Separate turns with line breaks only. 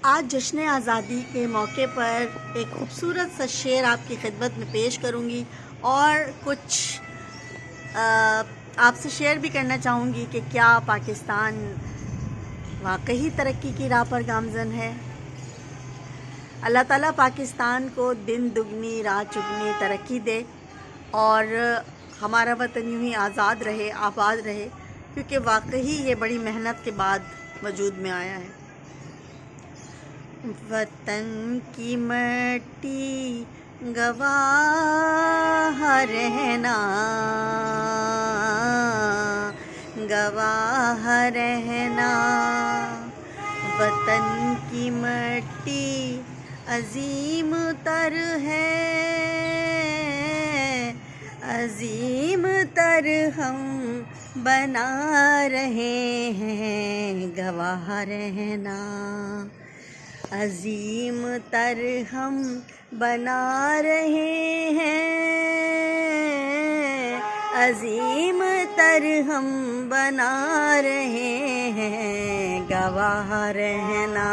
آج جشن آزادی کے موقع پر ایک خوبصورت سا شعر آپ کی خدمت میں پیش کروں گی اور کچھ آپ سے شیئر بھی کرنا چاہوں گی کہ کیا پاکستان واقعی ترقی کی راہ پر گامزن ہے۔ اللہ تعالیٰ پاکستان کو دن دگنی رات چگنی ترقی دے اور ہمارا وطن یوں ہی آزاد رہے، آباد رہے، کیونکہ واقعی یہ بڑی محنت کے بعد وجود میں آیا ہے۔ وطن کی مٹی گواہ رہنا، گواہ رہنا، وطن کی مٹی عظیم تر ہے، عظیم تر ہم بنا رہے ہیں، گواہ رہنا، عظیم تر ہم بنا رہے ہیں، عظیم تر ہم بنا رہے ہیں، گواہ رہنا،